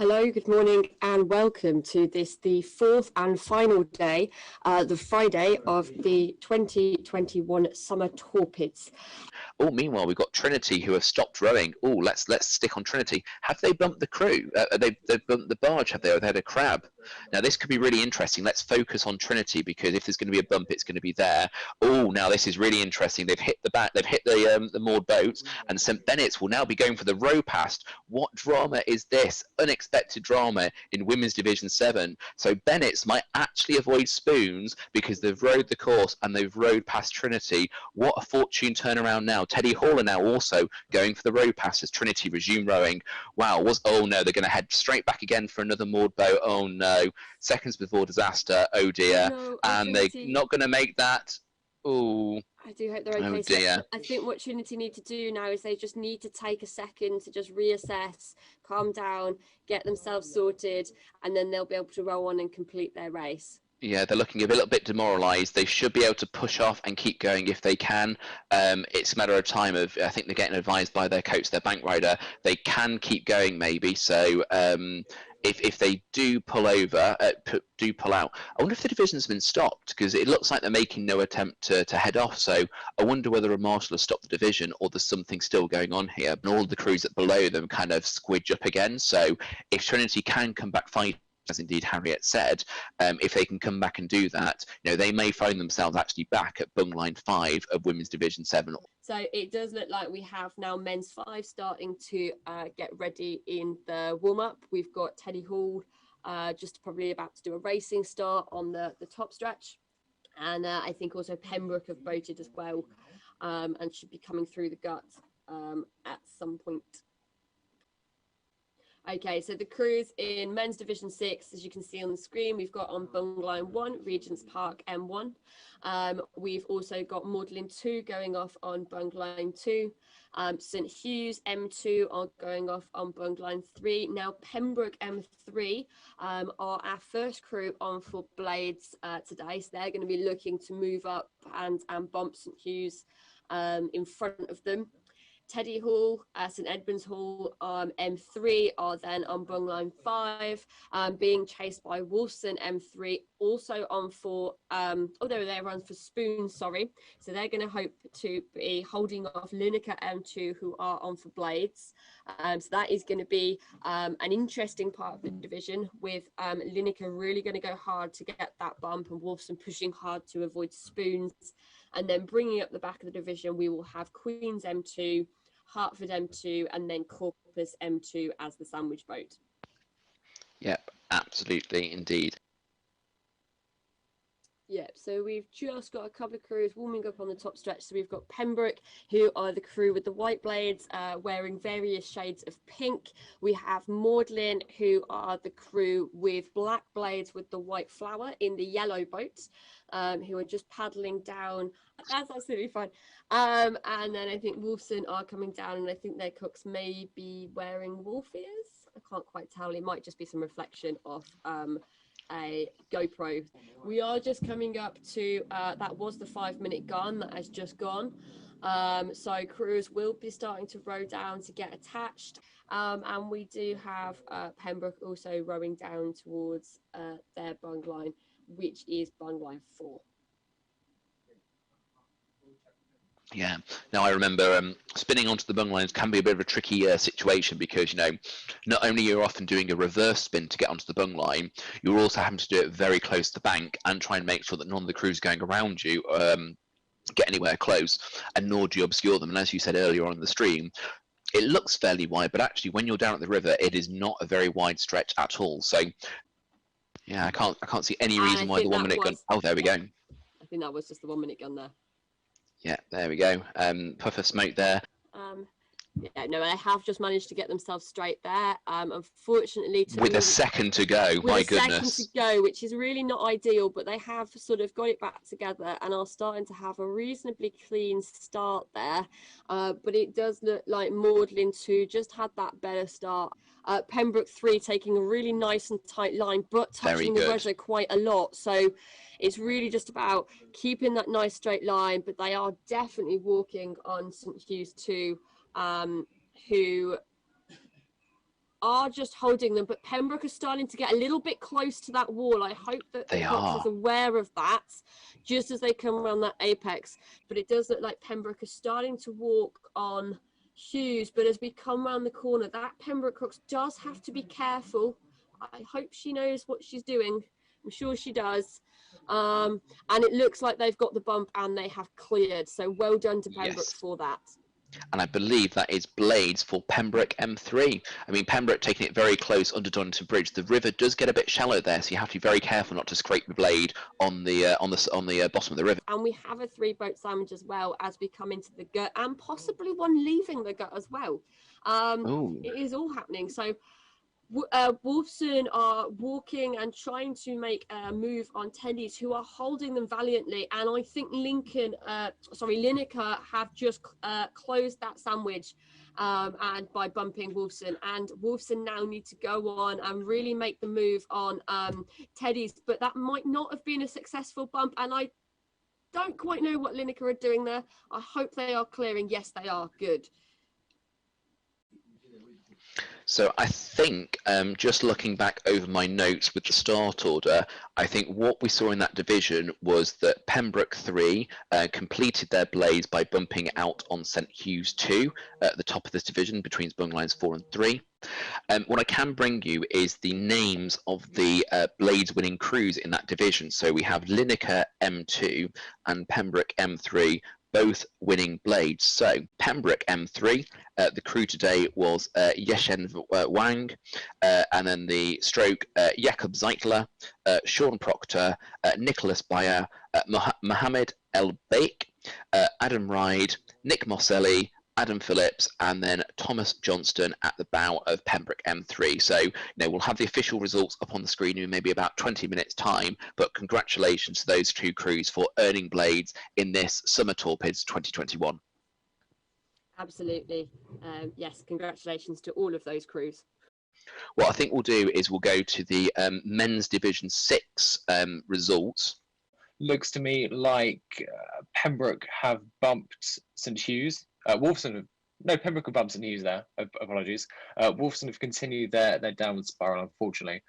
Hello, good morning, and welcome to the fourth and final day, the Friday of the 2021 Summer Torpids. Oh, meanwhile, we've got Trinity who have stopped rowing. Oh, let's stick on Trinity. Have they bumped the crew? They've bumped the barge, have they? Or they had a crab? Now, this could be really interesting. Let's focus on Trinity, because if there's going to be a bump, it's going to be there. Oh, now this is really interesting. They've hit the moored boats, and St. Bennett's will now be going for the row past. What drama is this? Unexpected drama in Women's Division 7. So Bennett's might actually avoid spoons because they've rowed the course and they've rowed past Trinity. What a fortune turnaround now. Teddy Hall are now also going for the row pass as Trinity resume rowing. Wow, oh no, they're going to head straight back again for another moored boat. Oh no, seconds before disaster. Oh dear. No, and they're not going to make that. Oh, I do hope they're okay. Oh dear. So I think what Trinity need to do now is they just need to take a second to just reassess, calm down, get themselves sorted, and then they'll be able to row on and complete their race. Yeah, they're looking a little bit demoralised. They should be able to push off and keep going if they can. It's a matter of time. I think they're getting advised by their coach, their bank rider. They can keep going maybe. So if they do pull over, do pull out. I wonder if the division's been stopped, because it looks like they're making no attempt to head off. So I wonder whether a marshal has stopped the division or there's something still going on here. And all the crews that below them kind of squidge up again. So if Trinity can come back fighting, as indeed Harriet said, if they can come back and do that, they may find themselves actually back at bungline 5 of Women's Division 7. So it does look like we have now men's 5 starting to get ready in the warm-up. We've got Teddy Hall just probably about to do a racing start on the top stretch. And I think also Pembroke have boated as well and should be coming through the gut at some point. Okay, so the crews in men's division 6, as you can see on the screen, we've got on bungline 1, Regent's Park M1. We've also got Magdalen 2 going off on bungline 2. St Hugh's M2 are going off on bungline 3. Now Pembroke M3 are our first crew on for blades today, so they're going to be looking to move up and bump St Hugh's in front of them. Teddy Hall, St Edmunds Hall, M3 are then on bungline 5, being chased by Wolfson M3, also on for, they're on for spoons, sorry. So they're going to hope to be holding off Lineker M2, who are on for blades. So that is going to be an interesting part of the division, with Lineker really going to go hard to get that bump and Wolfson pushing hard to avoid spoons. And then bringing up the back of the division, we will have Queen's M2, Hertford M2, and then Corpus M2 as the sandwich boat. Yep, absolutely, indeed. Yep, so we've just got a couple of crews warming up on the top stretch. So we've got Pembroke, who are the crew with the white blades, wearing various shades of pink. We have Magdalen, who are the crew with black blades with the white flower in the yellow boats, who are just paddling down. That's absolutely fine. And then I think Wolfson are coming down, and I think their cooks may be wearing wolf ears. I can't quite tell. It might just be some reflection of a GoPro. We are just coming up to that was the 5-minute gun that has just gone. So crews will be starting to row down to get attached. And we do have Pembroke also rowing down towards their bungline, which is bungline 4. Yeah. Now I remember spinning onto the bunglines can be a bit of a tricky situation, because not only you're often doing a reverse spin to get onto the bungline, you're also having to do it very close to the bank and try and make sure that none of the crews going around you get anywhere close, and nor do you obscure them. And as you said earlier on in the stream, it looks fairly wide, but actually when you're down at the river, it is not a very wide stretch at all. So yeah, I can't see any reason why the 1-minute gun. Oh, there we go. I think that was just the 1-minute gun there. Yeah, there we go. Puff of smoke there. Yeah, no, they have just managed to get themselves straight there. Unfortunately, with a second to go, my goodness. Second to go, which is really not ideal, but they have sort of got it back together and are starting to have a reasonably clean start there. But it does look like Magdalen 2 just had that better start. Pembroke 3 taking a really nice and tight line, but touching the rudder quite a lot. So it's really just about keeping that nice straight line, but they are definitely walking on St Hugh's 2, who are just holding them, but Pembroke are starting to get a little bit close to that wall. I hope that the Cox is aware of that just as they come around that apex. But it does look like Pembroke is starting to walk on Hughes, but as we come around the corner, that Pembroke Cox does have to be careful. I hope she knows what she's doing. I'm sure she does. And it looks like they've got the bump and they have cleared. So well done to Pembroke for that. And I believe that is blades for Pembroke M3. I mean, Pembroke taking it very close under Donington Bridge. The river does get a bit shallow there, so you have to be very careful not to scrape the blade on the bottom of the river. And we have a 3-boat sandwich as well as we come into the gut, and possibly one leaving the gut as well. It is all happening. So Wolfson are walking and trying to make a move on Teddies, who are holding them valiantly. And I think Lineker have just closed that sandwich and by bumping Wolfson. And Wolfson now need to go on and really make the move on Teddies. But that might not have been a successful bump. And I don't quite know what Lineker are doing there. I hope they are clearing. Yes, they are. Good. So I think, just looking back over my notes with the start order, I think what we saw in that division was that Pembroke 3 completed their blades by bumping out on St Hughes 2 at the top of this division between bunglines 4 and 3. What I can bring you is the names of the blades winning crews in that division. So we have Lineker M2 and Pembroke M3, both winning blades. So Pembroke M3, the crew today was Yeshen Wang, and then the stroke Jakob Zeitler, Sean Proctor, Nicholas Bayer, Mohammed El Baik, Adam Ride, Nick Mosselli, Adam Phillips, and then Thomas Johnston at the bow of Pembroke M3. So, we'll have the official results up on the screen in maybe about 20 minutes time, but congratulations to those two crews for earning blades in this Summer Torpids 2021. Absolutely. Yes, congratulations to all of those crews. What I think we'll do is we'll go to the men's Division 6 results. Looks to me like Pembroke have bumped St Hughes. Pembroke have bumped St Hughes there. Apologies. Wolfson have continued their downward spiral, unfortunately.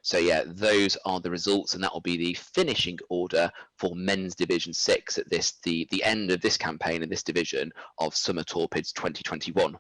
So yeah, those are the results, and that will be the finishing order for men's Division 6 at the end of this campaign in this division of Summer Torpids 2021.